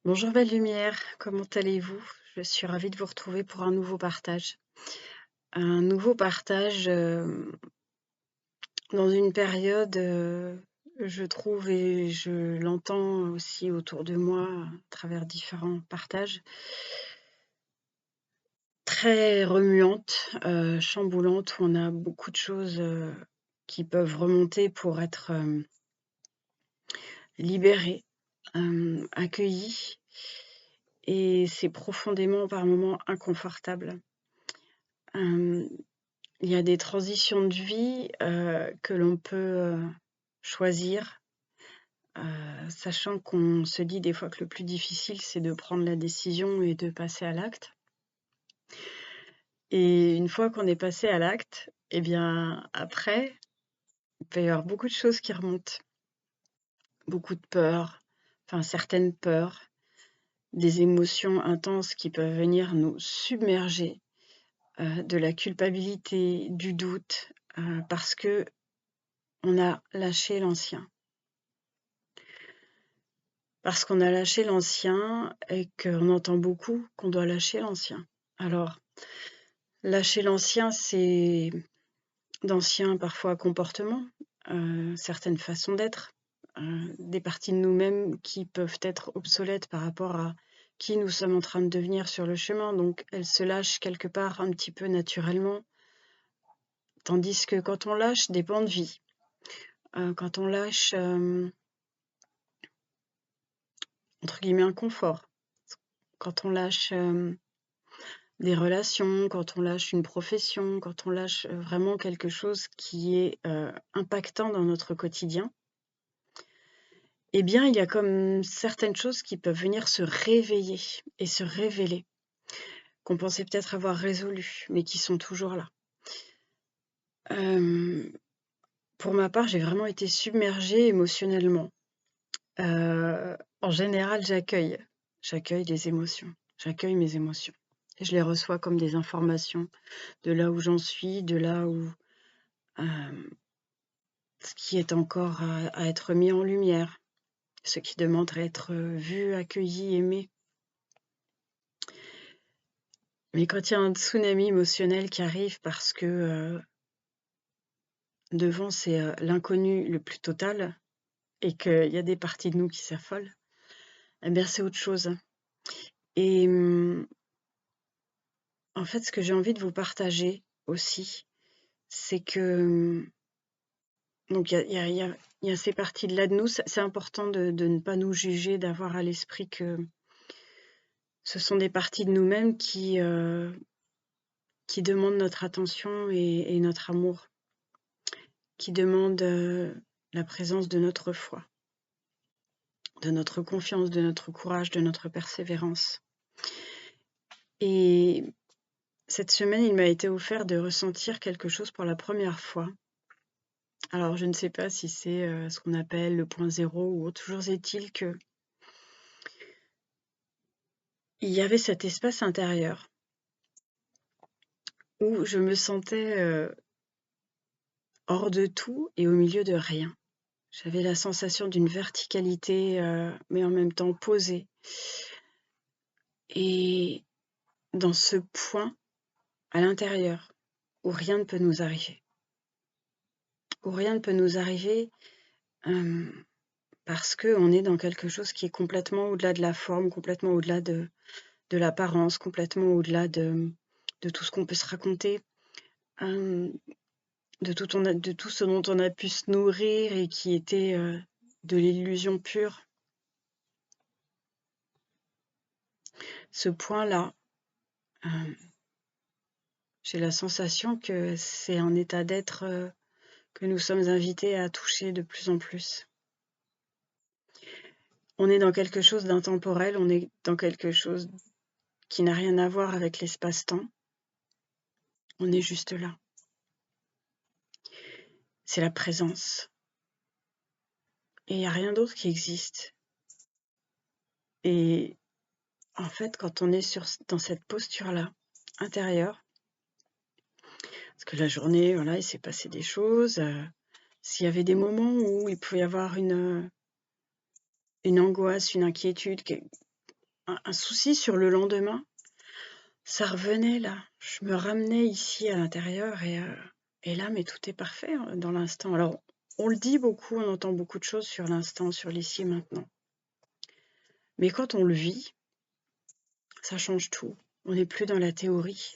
Bonjour belle lumière, comment allez-vous? Je suis ravie de vous retrouver pour un nouveau partage. Un nouveau partage, dans une période, je trouve et je l'entends aussi autour de moi à travers différents partages, très remuante, chamboulante, où on a beaucoup de choses, qui peuvent remonter pour être, libérées, accueillies, et c'est profondément par moments inconfortable. Hem Il y a des transitions de vie, que l'on peut, choisir, sachant qu'on se dit des fois que le plus difficile, c'est de prendre la décision et de passer à l'acte. Et une fois qu'on est passé à l'acte, eh bien, après, il peut y avoir beaucoup de choses qui remontent. Beaucoup de peurs, enfin certaines peurs, des émotions intenses qui peuvent venir nous submerger, de la culpabilité, du doute, parce qu'on a lâché l'ancien. Parce qu'on a lâché l'ancien et qu'on entend beaucoup qu'on doit lâcher l'ancien. Alors, lâcher l'ancien, c'est d'anciens parfois comportements, certaines façons d'être, des parties de nous-mêmes qui peuvent être obsolètes par rapport à qui nous sommes en train de devenir sur le chemin. Donc elles se lâchent quelque part un petit peu naturellement. Tandis que quand on lâche des pans de vie, quand on lâche, entre guillemets, «un confort», quand on lâche, des relations, quand on lâche une profession, quand on lâche, vraiment quelque chose qui est, impactant dans notre quotidien, eh bien, il y a comme certaines choses qui peuvent venir se réveiller et se révéler, qu'on pensait peut-être avoir résolues, mais qui sont toujours là. Hem, pour ma part, j'ai vraiment été submergée émotionnellement. En général, j'accueille les émotions, j'accueille mes émotions et je les reçois comme des informations de là où j'en suis, de là où, hem ce qui est encore à être mis en lumière, ce qui demande à être, vu, accueilli, aimé. Mais quand il y a un tsunami émotionnel qui arrive parce que, devant c'est, l'inconnu le plus total et qu'il y a des parties de nous qui s'affolent, eh bien c'est autre chose. Et en fait, ce que j'ai envie de vous partager aussi, c'est que, donc il y a ces parties-là de nous, c'est important de ne pas nous juger, d'avoir à l'esprit que ce sont des parties de nous-mêmes qui demandent notre attention et notre amour, qui demandent, la présence de notre foi, de notre confiance, de notre courage, de notre persévérance. Et cette semaine, il m'a été offert de ressentir quelque chose pour la première fois. Alors je ne sais pas si c'est, ce qu'on appelle le point zéro ou autre. Toujours est-il qu'il y avait cet espace intérieur où je me sentais, hors de tout et au milieu de rien. J'avais la sensation d'une verticalité, mais en même temps posée. Et dans ce point, à l'intérieur, où rien ne peut nous arriver. Où rien ne peut nous arriver, parce qu'on est dans quelque chose qui est complètement au-delà de la forme, complètement au-delà de l'apparence, complètement au-delà de tout ce qu'on peut se raconter, hem, de tout ce dont on a pu se nourrir et qui était, de l'illusion pure. Ce point-là, hem j'ai la sensation que c'est un état d'être, que nous sommes invités à toucher de plus en plus. On est dans quelque chose d'intemporel, on est dans quelque chose qui n'a rien à voir avec l'espace-temps. On est juste là. C'est la présence et il y a rien d'autre qui existe. Et en fait, quand on est dans cette posture-là, intérieure, parce que la journée, voilà, il s'est passé des choses, s'il y avait des moments où il pouvait y avoir une angoisse, une inquiétude, un souci sur le lendemain, ça revenait là. Je me ramenais ici à l'intérieur et là, mais tout est parfait dans l'instant. Alors, on le dit beaucoup, on entend beaucoup de choses sur l'instant, sur l'ici et maintenant. Mais quand on le vit, ça change tout. On n'est plus dans la théorie,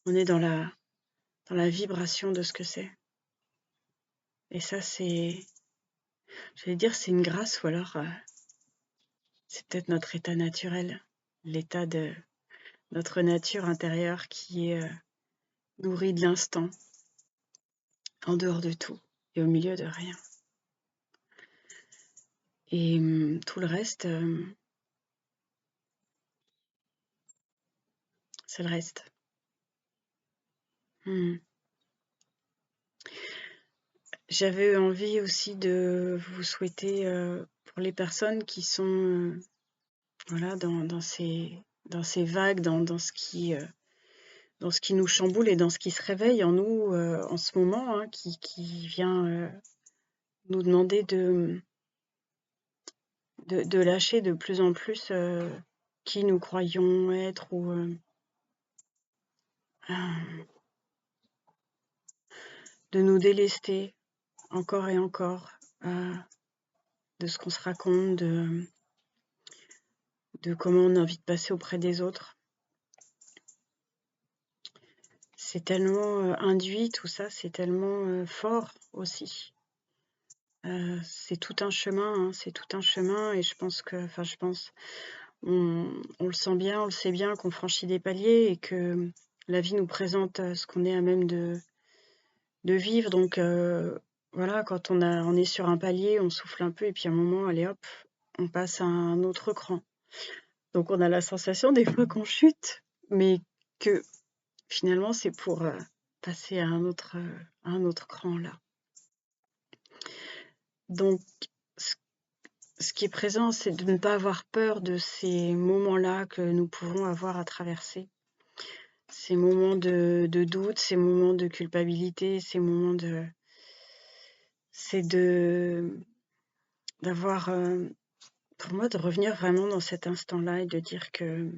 on est dans la vibration de ce que c'est. Et ça, j'allais dire, c'est une grâce, ou alors c'est peut-être notre état naturel, l'état de notre nature intérieure qui est nourrie de l'instant, en dehors de tout et au milieu de rien. Et tout le reste, c'est le reste. J'avais envie aussi de vous souhaiter, pour les personnes qui sont voilà, dans ces vagues, dans ce qui nous chamboule et dans ce qui se réveille en nous en ce moment, hein, qui vient nous demander de lâcher de plus en plus qui nous croyons être ou de nous délester encore et encore de ce qu'on se raconte, de comment on a envie de passer auprès des autres. C'est tellement induit tout ça, c'est tellement fort aussi. C'est tout un chemin, hein, c'est tout un chemin et je pense, on le sent bien, on le sait bien qu'on franchit des paliers et que la vie nous présente ce qu'on est à même de vivre. Donc voilà, quand on est sur un palier, on souffle un peu et puis à un moment, allez hop, on passe à un autre cran. Donc on a la sensation des fois qu'on chute, mais que finalement c'est pour passer à un autre cran là. Donc ce qui est présent, c'est de ne pas avoir peur de ces moments-là que nous pouvons avoir à traverser. Ces moments de doute, ces moments de culpabilité, ces moments de... C'est d'avoir, pour moi, de revenir vraiment dans cet instant-là et de dire que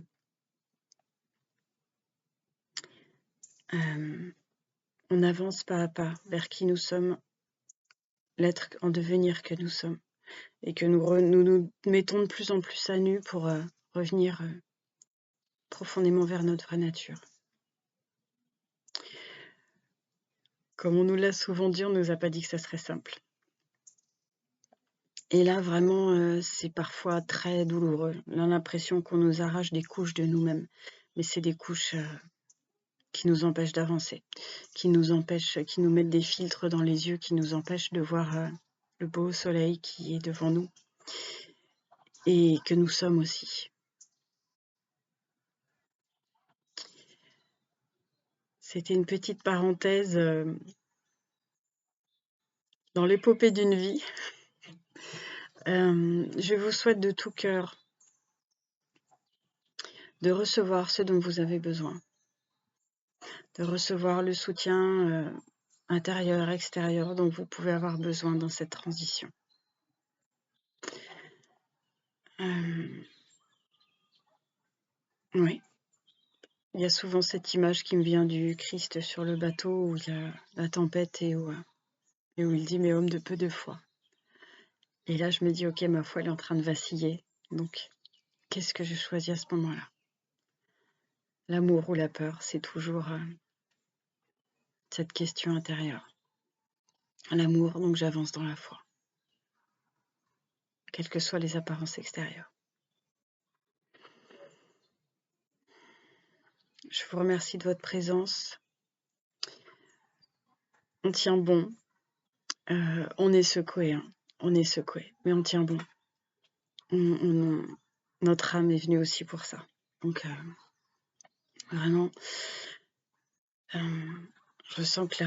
on avance pas à pas vers qui nous sommes, l'être en devenir que nous sommes, et que nous mettons de plus en plus à nu pour revenir profondément vers notre vraie nature. Comme on nous l'a souvent dit, on ne nous a pas dit que ça serait simple. Et là, vraiment, c'est parfois très douloureux. On a l'impression qu'on nous arrache des couches de nous-mêmes. Mais c'est des couches qui nous empêchent d'avancer, qui nous mettent des filtres dans les yeux, qui nous empêchent de voir le beau soleil qui est devant nous et que nous sommes aussi. C'était une petite parenthèse dans l'épopée d'une vie. Je vous souhaite de tout cœur de recevoir ce dont vous avez besoin, de recevoir le soutien intérieur, extérieur dont vous pouvez avoir besoin dans cette transition. Oui. Il y a souvent cette image qui me vient du Christ sur le bateau où il y a la tempête et où il dit « mais homme de peu de foi ». Et là, je me dis « ok, ma foi, elle est en train de vaciller. Donc, qu'est-ce que je choisis à ce moment-là » L'amour ou la peur, c'est toujours cette question intérieure. L'amour, donc j'avance dans la foi, quelles que soient les apparences extérieures. Je vous remercie de votre présence. On tient bon. On est secoué, hein. On est secoué, mais on tient bon. Notre âme est venue aussi pour ça. Donc, vraiment, je sens que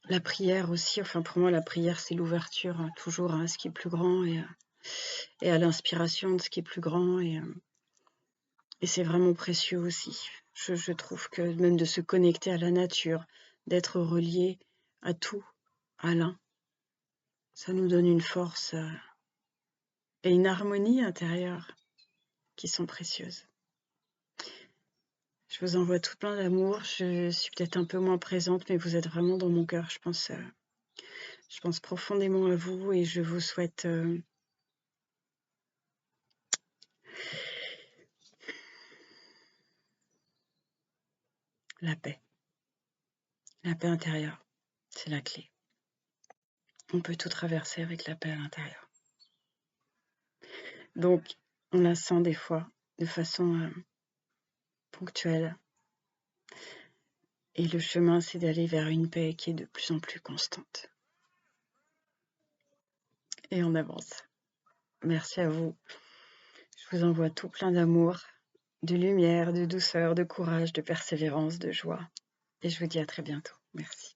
la prière aussi, enfin pour moi, la prière, c'est l'ouverture toujours à ce qui est plus grand et à l'inspiration de ce qui est plus grand. Et c'est vraiment précieux aussi. Je trouve que même de se connecter à la nature, d'être relié à tout, à l'un, ça nous donne une force et une harmonie intérieure qui sont précieuses. Je vous envoie tout plein d'amour. Je suis peut-être un peu moins présente, mais vous êtes vraiment dans mon cœur. Je pense profondément à vous et je vous souhaite la paix. La paix intérieure, c'est la clé. On peut tout traverser avec la paix à l'intérieur. Donc, on la sent des fois de façon ponctuelle. Et le chemin, c'est d'aller vers une paix qui est de plus en plus constante. Et on avance. Merci à vous. Je vous envoie tout plein d'amour, de lumière, de douceur, de courage, de persévérance, de joie. Et je vous dis à très bientôt. Merci.